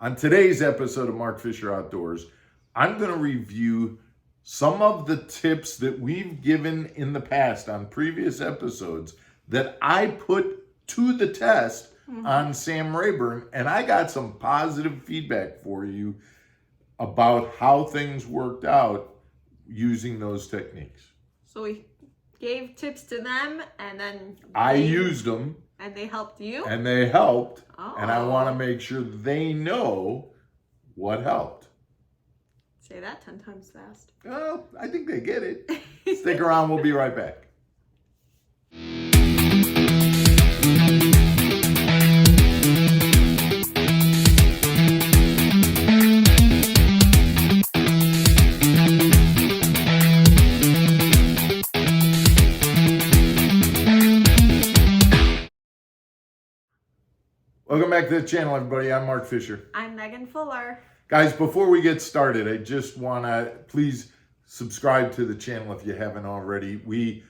On today's episode of Mark Fisher Outdoors, I'm going to review some of the tips that we've given in the past on previous episodes that I put to the test on Sam Rayburn, and I got some positive feedback for you about how things worked out using those techniques. So we gave tips to them, and then I used them. And they helped you? And they helped. Oh. And I want to make sure they know what helped. Say that 10 times fast. Well, I think they get it. Stick around. We'll be right back. Welcome back to the channel, everybody. I'm Mark Fisher. I'm Megan Fuller. Guys, before we get started, I just want to please subscribe to the channel if you haven't already. We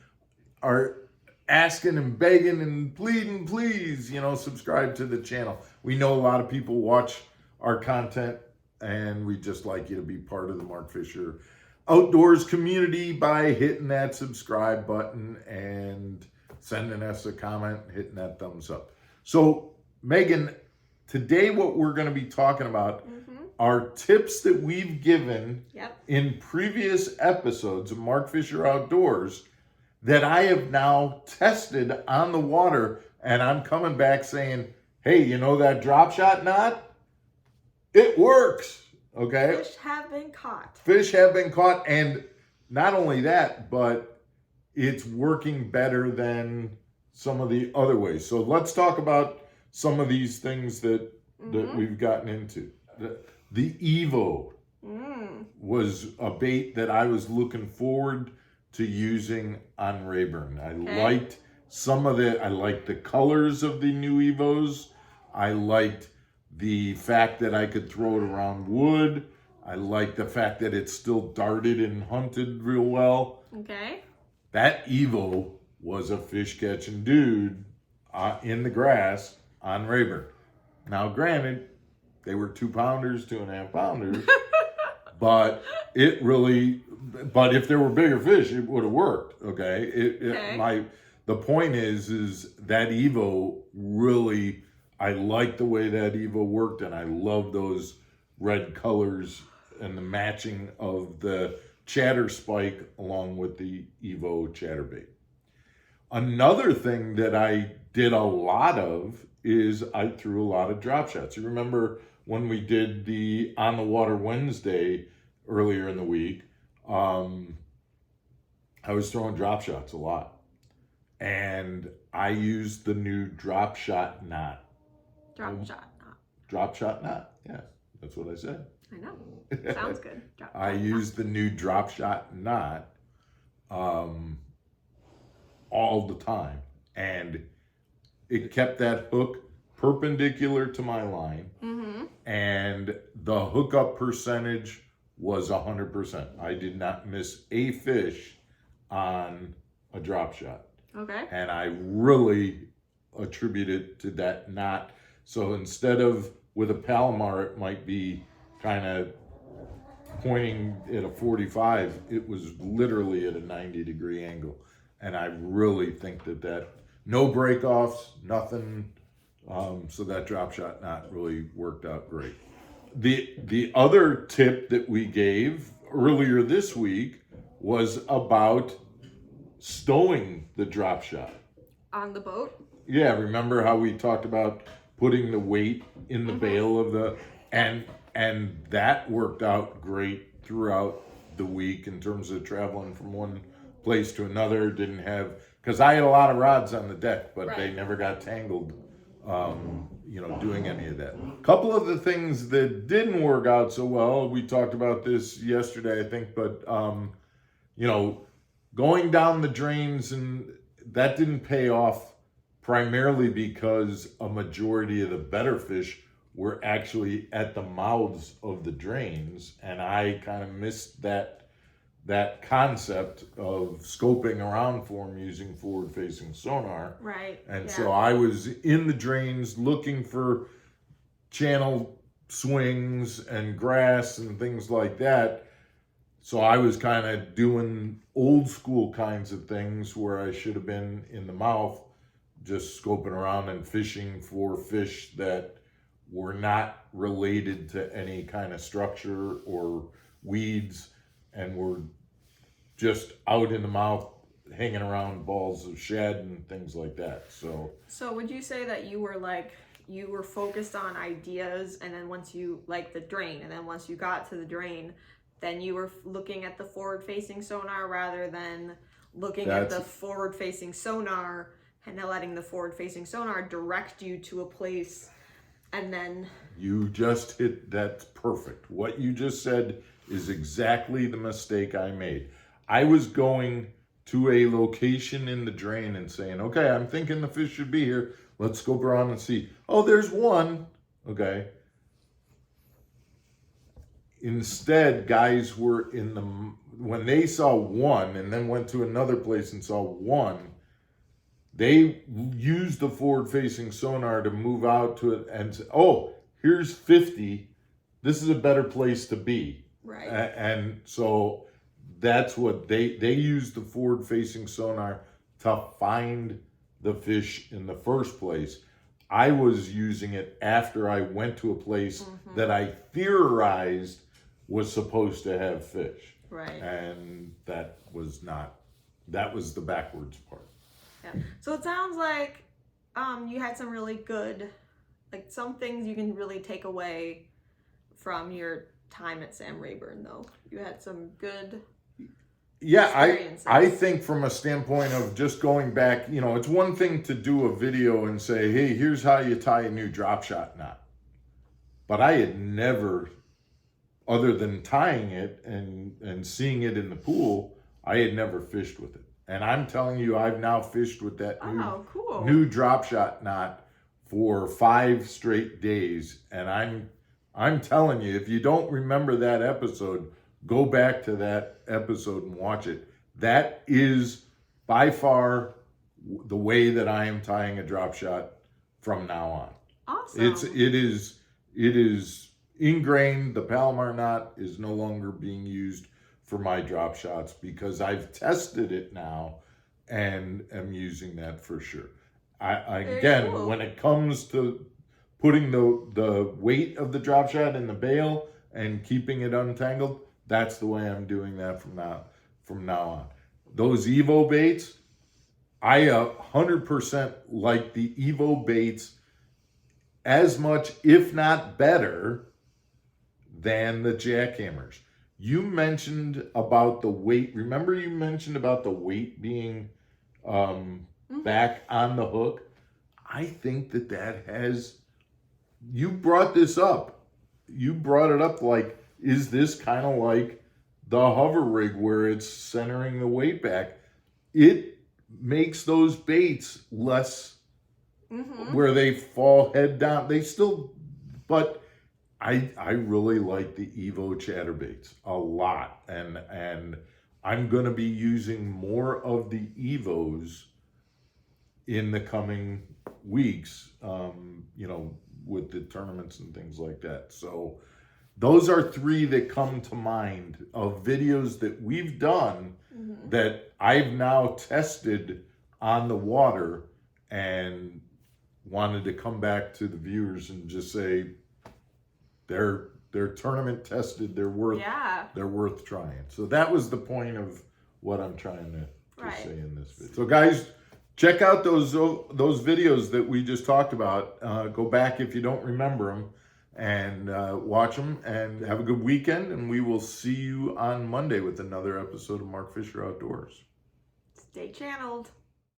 are asking and begging and pleading, please, subscribe to the channel. We know a lot of people watch our content, and we just like you to be part of the Mark Fisher Outdoors community by hitting that subscribe button and sending us a comment, hitting that thumbs up. So, Megan, today what we're going to be talking about are tips that we've given in previous episodes of Mark Fisher Outdoors that I have now tested on the water, and I'm coming back saying, hey, you know that drop shot knot? It works, okay? Fish have been caught. Fish have been caught, and not only that, but it's working better than some of the other ways. So let's talk about some of these things that we've gotten into. The Evo was a bait that I was looking forward to using on Rayburn. I liked I liked the colors of the new Evos. I liked the fact that I could throw it around wood. I liked the fact that it still darted and hunted real well. Okay. That Evo was a fish catching dude in the grass on Rayburn. Now, granted, they were 2-pounders, 2.5-pounders, but if there were bigger fish, it would have worked. Okay. The point is that Evo really, I like the way that Evo worked, and I love those red colors and the matching of the chatter spike along with the Evo chatterbait. Another thing that I did a lot of is I threw a lot of drop shots. You remember when we did the On the Water Wednesday earlier in the week, I was throwing drop shots a lot. And I used the new drop shot knot. Drop shot knot. Drop shot knot, yeah, that's what I said. I know, sounds good. I used the new drop shot knot all the time. And it kept that hook perpendicular to my line, and the hookup percentage was 100%. I did not miss a fish on a drop shot. Okay. And I really attribute it to that knot. So instead of with a Palomar, it might be kind of pointing at a 45, it was literally at a 90-degree angle. And I really think that no break-offs, nothing. So that drop shot knot really worked out great. The other tip that we gave earlier this week was about stowing the drop shot. On the boat? Yeah, remember how we talked about putting the weight in the bail of the, and that worked out great throughout the week in terms of traveling from one place to another. Didn't have, because I had a lot of rods on the deck, but they never got tangled, doing any of that. A couple of the things that didn't work out so well, we talked about this yesterday, I think, but, going down the drains, and that didn't pay off primarily because a majority of the better fish were actually at the mouths of the drains, and I kind of missed that concept of scoping around for them using forward-facing sonar. Right. And so I was in the drains looking for channel swings and grass and things like that. So I was kind of doing old school kinds of things where I should have been in the mouth, just scoping around and fishing for fish that were not related to any kind of structure or weeds, and were just out in the mouth hanging around balls of shad and things like that. So would you say that you were focused on ideas, and then once you, like the drain, and then once you got to the drain, then you were looking at the forward-facing sonar rather than looking at the forward-facing sonar and then letting the forward-facing sonar direct you to a place, and then... You just hit, that's perfect. What you just said is exactly the mistake I made. I was going to a location in the drain and saying, okay, I'm thinking the fish should be here. Let's scope around and see. Oh, there's one. Okay. Instead, guys were when they saw one and then went to another place and saw one, they used the forward-facing sonar to move out to it and say, oh, here's 50. This is a better place to be. Right. And so that's what they used the forward-facing sonar to find the fish in the first place. I was using it after I went to a place that I theorized was supposed to have fish. Right. And that was the backwards part. Yeah. So it sounds like you had some really good, like some things you can really take away from your time at Sam Rayburn, though. You had some good experiences. I think from a standpoint of just going back, it's one thing to do a video and say, hey, here's how you tie a new drop shot knot. But I had never, other than tying it and seeing it in the pool, I had never fished with it. And I'm telling you, I've now fished with that new drop shot knot for 5 straight days. And I'm telling you, if you don't remember that episode, go back to that episode and watch it. That is by far the way that I am tying a drop shot from now on. Awesome. It is ingrained. The Palomar knot is no longer being used for my drop shots because I've tested it now and am using that for sure. Again, when it comes to putting the weight of the drop shot in the bail and keeping it untangled, that's the way I'm doing that from now on. Those Evo baits, I 100% like the Evo baits as much, if not better, than the jackhammers. You mentioned about the weight. Remember you mentioned about the weight being back on the hook? I think that has... You brought this up. You brought it up like, is this kind of like the hover rig where it's centering the weight back? It makes those baits less where they fall head down. They still, but I really like the Evo chatterbaits a lot, and I'm going to be using more of the Evos in the coming weeks, with the tournaments and things like that. So those are 3 that come to mind of videos that we've done that I've now tested on the water and wanted to come back to the viewers and just say they're tournament tested, they're worth trying. So that was the point of what I'm trying to say in this video. So guys, check out those videos that we just talked about. Go back if you don't remember them and watch them, and have a good weekend. And we will see you on Monday with another episode of Mark Fisher Outdoors. Stay channeled.